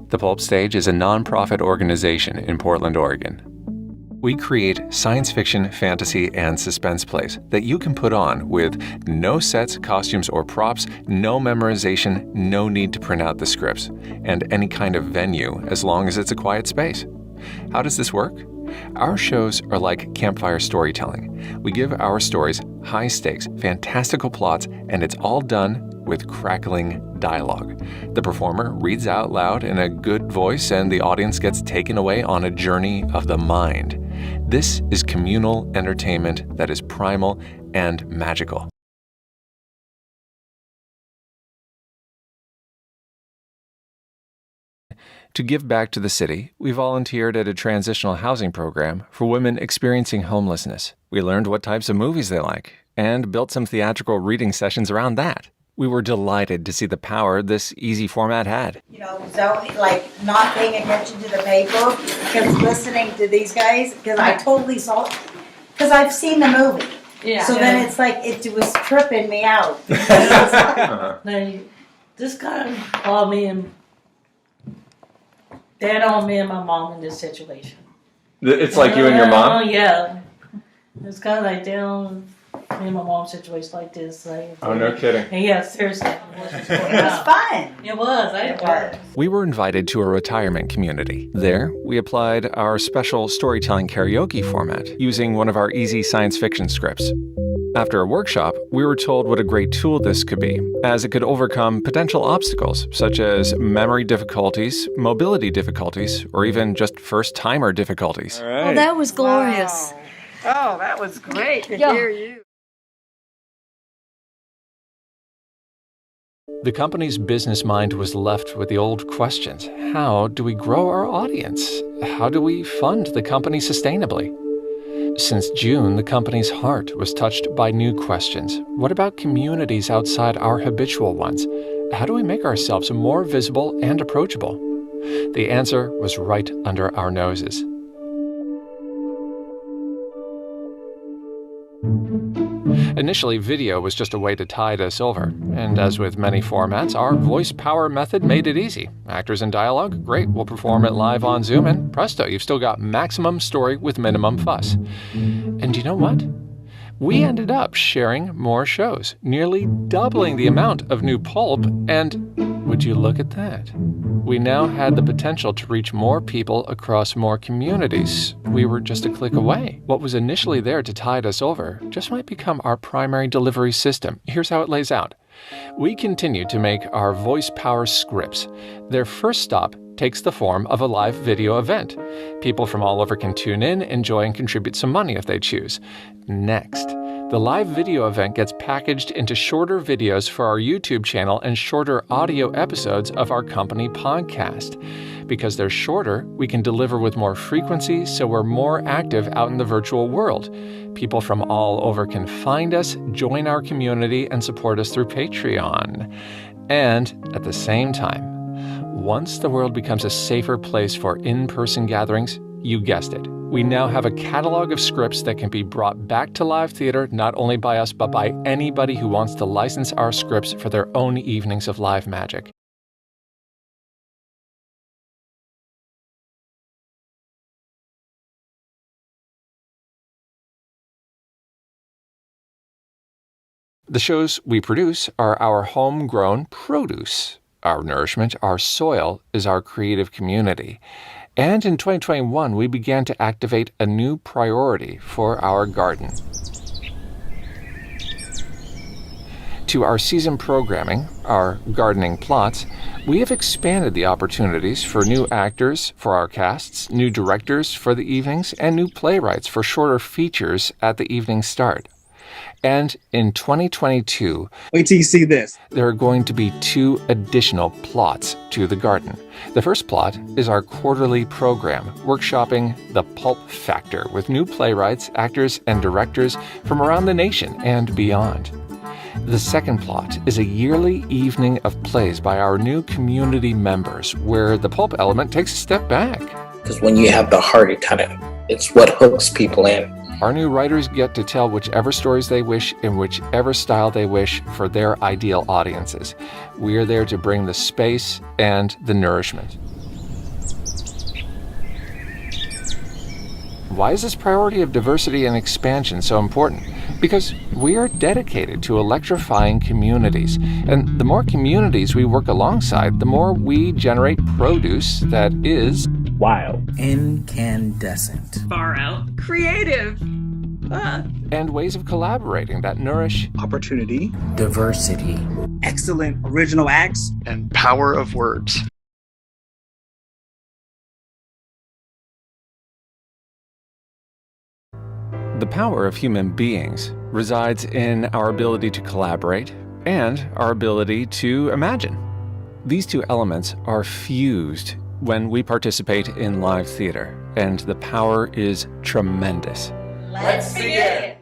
The Pulp Stage is a nonprofit organization in Portland, Oregon. We create science fiction, fantasy, and suspense plays that you can put on with no sets, costumes, or props, no memorization, no need to print out the scripts, and any kind of venue as long as it's a quiet space. How does this work? Our shows are like campfire storytelling. We give our stories high stakes, fantastical plots, and it's all done with crackling dialogue. The performer reads out loud in a good voice, and the audience gets taken away on a journey of the mind. This is communal entertainment that is primal and magical. To give back to the city, we volunteered at a transitional housing program for women experiencing homelessness. We learned what types of movies they like and built some theatrical reading sessions around that. We were delighted to see the power this easy format had. So like not paying attention to the paper, because listening to these guys, because I totally saw, because I've seen the movie. Yeah. So then it's like, it was tripping me out. Now, this kind of called me and Dad on me and my mom in this situation. It's like you and your mom? Oh, yeah. It's kind of like down me and my mom's situation like this. Like, oh, no kidding. And yeah, seriously. It was fun. It was. We were invited to a retirement community. There, we applied our special storytelling karaoke format using one of our easy science fiction scripts. After a workshop, we were told what a great tool this could be, as it could overcome potential obstacles such as memory difficulties, mobility difficulties, or even just first-timer difficulties. All right. Well, that was glorious. Wow. Oh, that was great to hear you. The company's business mind was left with the old questions. How do we grow our audience? How do we fund the company sustainably? Since June, the company's heart was touched by new questions. What about communities outside our habitual ones? How do we make ourselves more visible and approachable? The answer was right under our noses. Initially, video was just a way to tide us over, and as with many formats, our voice power method made it easy. Actors in dialogue? Great, we'll perform it live on Zoom, and presto, you've still got maximum story with minimum fuss. And you know what? We ended up sharing more shows, nearly doubling the amount of new pulp, and would you look at that? We now had the potential to reach more people across more communities. We were just a click away. What was initially there to tide us over just might become our primary delivery system. Here's how it lays out. We continue to make our voice power scripts. Their first stop takes the form of a live video event. People from all over can tune in, enjoy, and contribute some money if they choose. Next, the live video event gets packaged into shorter videos for our YouTube channel and shorter audio episodes of our company podcast. Because they're shorter, we can deliver with more frequency, so we're more active out in the virtual world. People from all over can find us, join our community, and support us through Patreon. And at the same time, once the world becomes a safer place for in-person gatherings, you guessed it, we now have a catalog of scripts that can be brought back to live theater, not only by us, but by anybody who wants to license our scripts for their own evenings of live magic. The shows we produce are our homegrown produce. Our nourishment, our soil, is our creative community. And in 2021, we began to activate a new priority for our garden. To our season programming, our gardening plots, we have expanded the opportunities for new actors for our casts, new directors for the evenings, and new playwrights for shorter features at the evening start. And in 2022, wait till you see this. There are going to be 2 additional plots to the garden. The first plot is our quarterly program, workshopping the Pulp Factor with new playwrights, actors, and directors from around the nation and beyond. The second plot is a yearly evening of plays by our new community members, where the pulp element takes a step back. Because when you have the heart, it's what hooks people in. Our new writers get to tell whichever stories they wish in whichever style they wish for their ideal audiences. We are there to bring the space and the nourishment. Why is this priority of diversity and expansion so important? Because we are dedicated to electrifying communities. And the more communities we work alongside, the more we generate produce that is wild, incandescent, Far out. Creative. and ways of collaborating that nourish opportunity, diversity, excellent original acts, and power of words. The power of human beings resides in our ability to collaborate and our ability to imagine. These two elements are fused when we participate in live theater, and the power is tremendous. Let's begin.